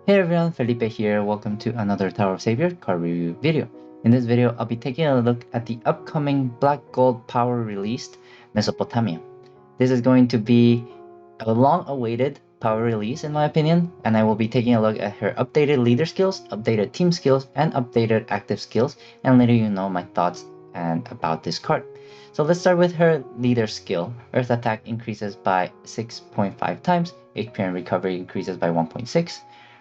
Hey everyone, Felipe here. Welcome to another Tower of Savior card review video. In this video, I'll be taking a look at the upcoming Black Gold Power released Mesopotamia. This is going to be a long-awaited power release in my opinion, and I will be taking a look at her updated leader skills, updated team skills, and updated active skills, and letting you know my thoughts and about this card. So let's start with her leader skill. Earth attack increases by 6.5 times, HP and recovery increases by 1.6.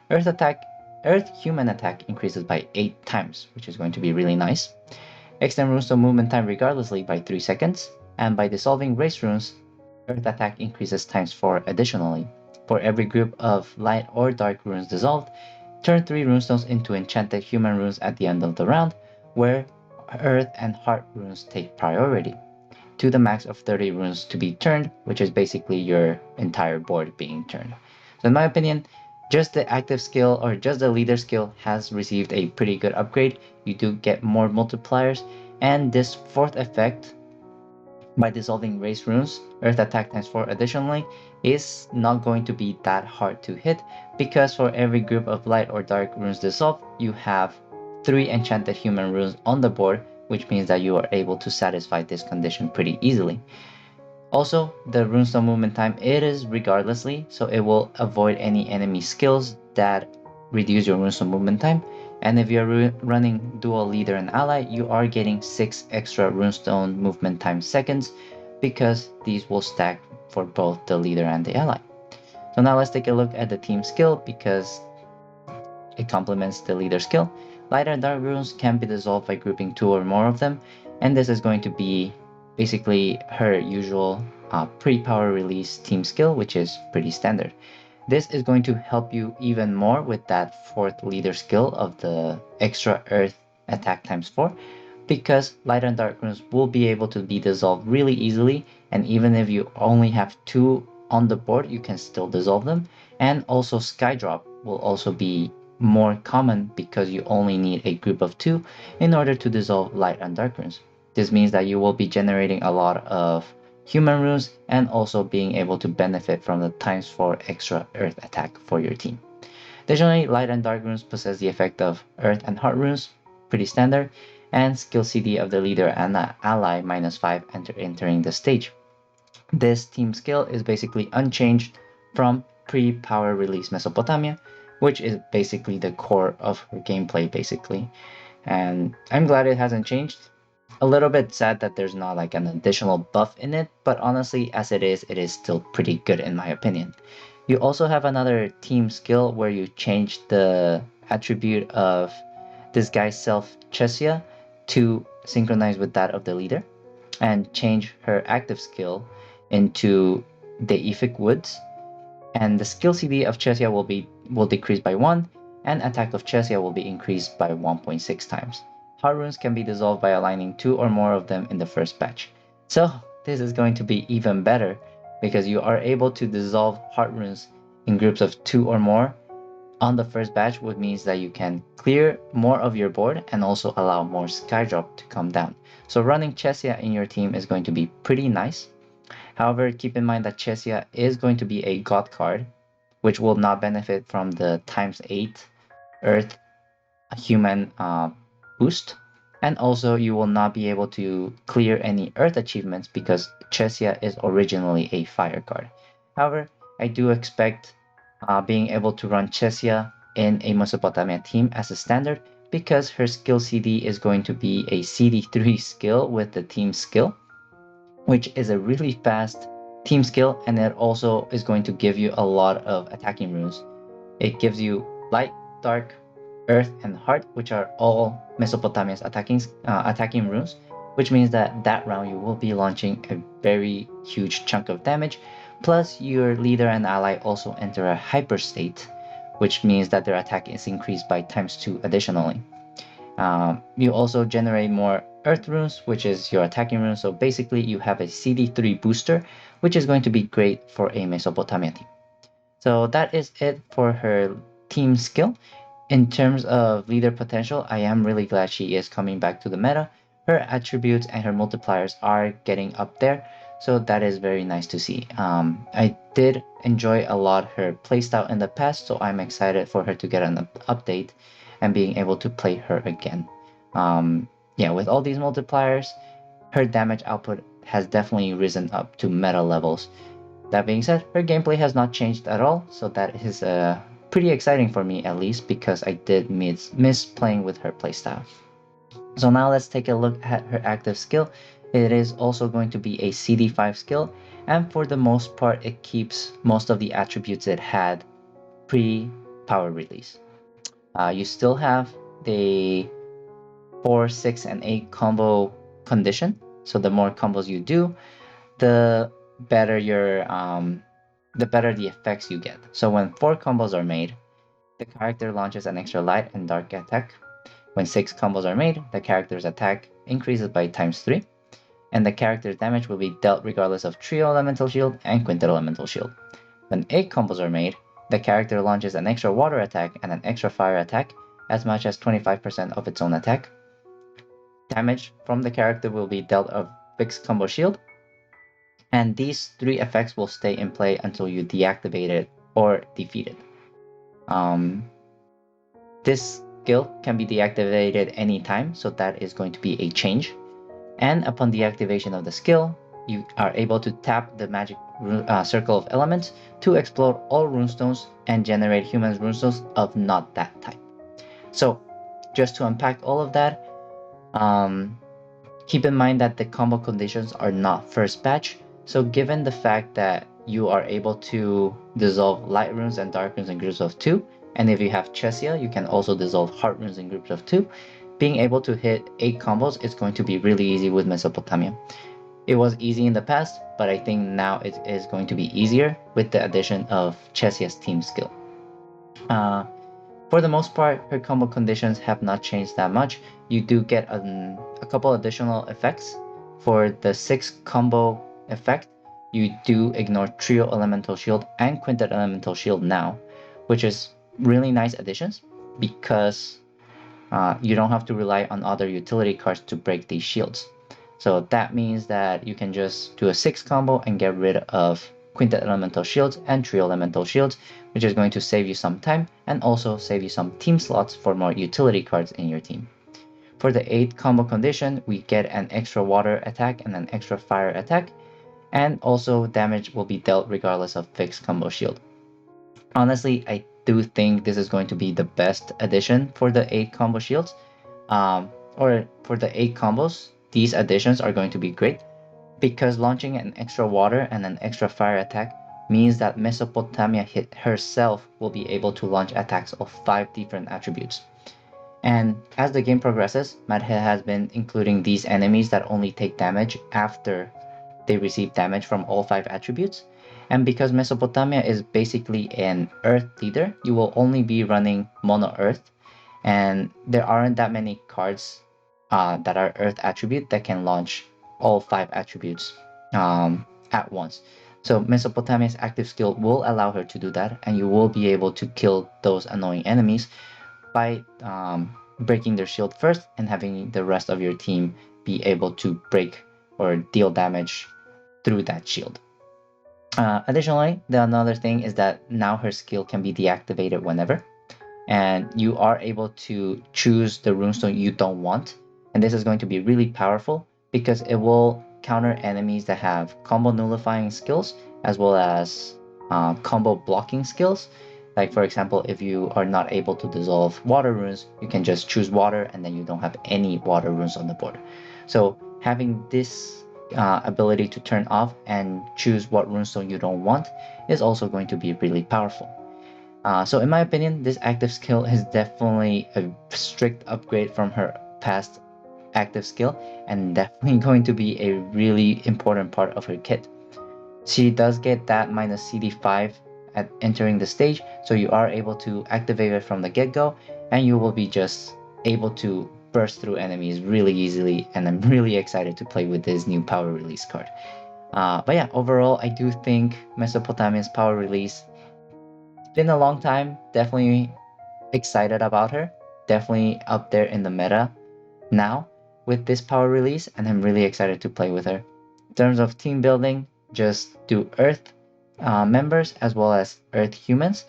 Earth human attack increases by 8 times, which is going to be really nice. Extend runestone movement time regardlessly by 3 seconds, and by dissolving race runes, Earth attack increases times 4 additionally. For every group of light or dark runes dissolved, turn 3 runestones into enchanted human runes at the end of the round, where Earth and Heart runes take priority, to the max of 30 runes to be turned, which is basically your entire board being turned. So in my opinion, just the active skill or just the leader skill has received a pretty good upgrade. You do get more multipliers, and this fourth effect, by dissolving race runes, Earth attack times 4 additionally, is not going to be that hard to hit, because for every group of light or dark runes dissolved, you have 3 enchanted human runes on the board, which means that you are able to satisfy this condition pretty easily. Also, the runestone movement time, it is regardlessly, so it will avoid any enemy skills that reduce your runestone movement time. And if you're running dual leader and ally, you are getting 6 extra runestone movement time seconds, because these will stack for both the leader and the ally. So now let's take a look at the team skill, because it complements the leader skill. Light and dark runes can be dissolved by grouping 2 or more of them, and this is going to be basically her usual pre-power release team skill, which is pretty standard. This is going to help you even more with that fourth leader skill of the extra earth attack times 4, because light and dark runes will be able to be dissolved really easily, and even if you only have 2 on the board, you can still dissolve them. And also Skydrop will also be more common, because you only need a group of 2 in order to dissolve light and dark runes. This means that you will be generating a lot of human runes and also being able to benefit from the times 4 extra earth attack for your team. Additionally, light and dark runes possess the effect of earth and heart runes, pretty standard, and skill CD of the leader and the ally -5 entering the stage. This team skill is basically unchanged from pre-power release Mesopotamia, which is basically the core of her gameplay basically. And I'm glad it hasn't changed. A little bit sad that there's not like an additional buff in it, but honestly, as it is still pretty good in my opinion. You also have another team skill where you change the attribute of this guy's self, Chesia, to synchronize with that of the leader, and change her active skill into Deific Woods, and the skill CD of Chesia will decrease by 1, and attack of Chesia will be increased by 1.6 times. Heart runes can be dissolved by aligning 2 or more of them in the first batch. So this is going to be even better, because you are able to dissolve heart runes in groups of 2 or more on the first batch, which means that you can clear more of your board and also allow more Skydrop to come down. So running Chesia in your team is going to be pretty nice. However, keep in mind that Chesia is going to be a god card, which will not benefit from the ×8 earth human boost. And also you will not be able to clear any earth achievements, because Chesia is originally a fire card. However, I do expect being able to run Chesia in a Mesopotamia team as a standard, because her skill CD is going to be a CD3 skill with the team skill, which is a really fast team skill, and it also is going to give you a lot of attacking runes. It gives you light, dark, earth, and heart, which are all Mesopotamia's attacking runes, which means that that round you will be launching a very huge chunk of damage. Plus, your leader and ally also enter a hyper state, which means that their attack is increased by ×2 additionally. You also generate more earth runes, which is your attacking runes. So basically you have a CD3 booster, which is going to be great for a Mesopotamia team. So that is it for her team skill. In terms of leader potential, I am really glad she is coming back to the meta. Her attributes and her multipliers are getting up there. so that is very nice to see. I did enjoy a lot her playstyle in the past, so I'm excited for her to get an update and being able to play her again. Yeah, with all these multipliers, her damage output has definitely risen up to meta levels. That being said, her gameplay has not changed at all, so that is pretty exciting for me at least, because I did miss playing with her playstyle. So now let's take a look at her active skill. It is also going to be a CD5 skill, and for the most part it keeps most of the attributes it had pre-power release. You still have the 4, 6, and 8 combo condition, so the more combos you do, the better the better the effects you get. So when 4 combos are made, the character launches an extra light and dark attack. When 6 combos are made, the character's attack increases by ×3, and the character's damage will be dealt regardless of trio elemental shield and quintet elemental shield. When 8 combos are made, the character launches an extra water attack and an extra fire attack, as much as 25% of its own attack. Damage from the character will be dealt of fixed combo shield, and these 3 effects will stay in play until you deactivate it or defeat it. This skill can be deactivated anytime, so that is going to be a change. And upon deactivation of the skill, you are able to tap the magic circle of elements to explode all runestones and generate humans runestones of not that type. So just to unpack all of that, keep in mind that the combo conditions are not first batch. So given the fact that you are able to dissolve light runes and dark runes in groups of 2, and if you have Chesia, you can also dissolve heart runes in groups of 2, being able to hit 8 combos is going to be really easy with Mesopotamia. It was easy in the past, but I think now it is going to be easier with the addition of Chesia's team skill. For the most part, her combo conditions have not changed that much. You do get a couple additional effects. For the 6 combo effect, you do ignore trio elemental shield and quintet elemental shield now, which is really nice additions, because you don't have to rely on other utility cards to break these shields. So that means that you can just do a 6 combo and get rid of quintet elemental shields and trio elemental shields, which is going to save you some time and also save you some team slots for more utility cards in your team. For the 8 combo condition, we get an extra water attack and an extra fire attack, and also damage will be dealt regardless of fixed combo shield. Honestly, I do think this is going to be the best addition for the 8 combo shields, or for the 8 combos. These additions are going to be great, because launching an extra water and an extra fire attack means that Mesopotamia herself will be able to launch attacks of 5 different attributes. And as the game progresses, Madhe has been including these enemies that only take damage after they receive damage from all 5 attributes. And because Mesopotamia is basically an earth leader, you will only be running mono earth, and there aren't that many cards that are earth attribute that can launch all 5 attributes at once. So Mesopotamia's active skill will allow her to do that, and you will be able to kill those annoying enemies by breaking their shield first and having the rest of your team be able to break or deal damage through that shield. Additionally, another thing is that now her skill can be deactivated whenever, and you are able to choose the runestone you don't want, and this is going to be really powerful because it will counter enemies that have combo nullifying skills as well as combo blocking skills. Like for example, if you are not able to dissolve water runes, you can just choose water and then you don't have any water runes on the board. So having this ability to turn off and choose what runestone you don't want is also going to be really powerful. So in my opinion, this active skill is definitely a strict upgrade from her past active skill, and definitely going to be a really important part of her kit. She does get that minus CD5 at entering the stage, so you are able to activate it from the get-go, and you will be just able to burst through enemies really easily, and I'm really excited to play with this new power release card. But yeah, overall, I do think Mesopotamia's power release, it's been a long time, definitely excited about her, definitely up there in the meta now with this power release, and I'm really excited to play with her. terms of team building, just do Earth members as well as Earth humans.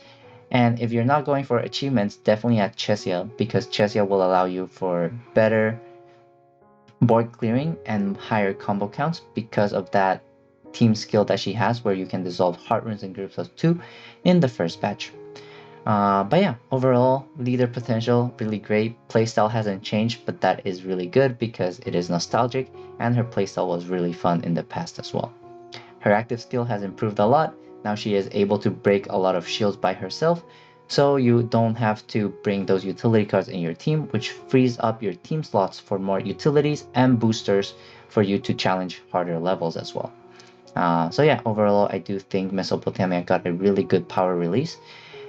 And if you're not going for achievements, definitely add Chesia, because Chesia will allow you for better board clearing and higher combo counts because of that team skill that she has, where you can dissolve heart runes in groups of 2 in the first batch. But yeah, overall, leader potential, really great. Playstyle hasn't changed, but that is really good because it is nostalgic, and her playstyle was really fun in the past as well. Her active skill has improved a lot. Now she is able to break a lot of shields by herself, so you don't have to bring those utility cards in your team, which frees up your team slots for more utilities and boosters for you to challenge harder levels as well. So yeah, overall, I do think Mesopotamia got a really good power release,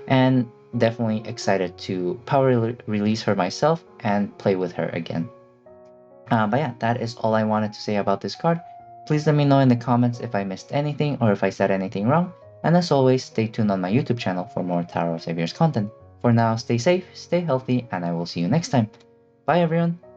and definitely excited to power release her myself and play with her again. But yeah, that is all I wanted to say about this card. Please let me know in the comments if I missed anything or if I said anything wrong. And as always, stay tuned on my YouTube channel for more Tower of Saviors content. For now, stay safe, stay healthy, and I will see you next time. Bye everyone!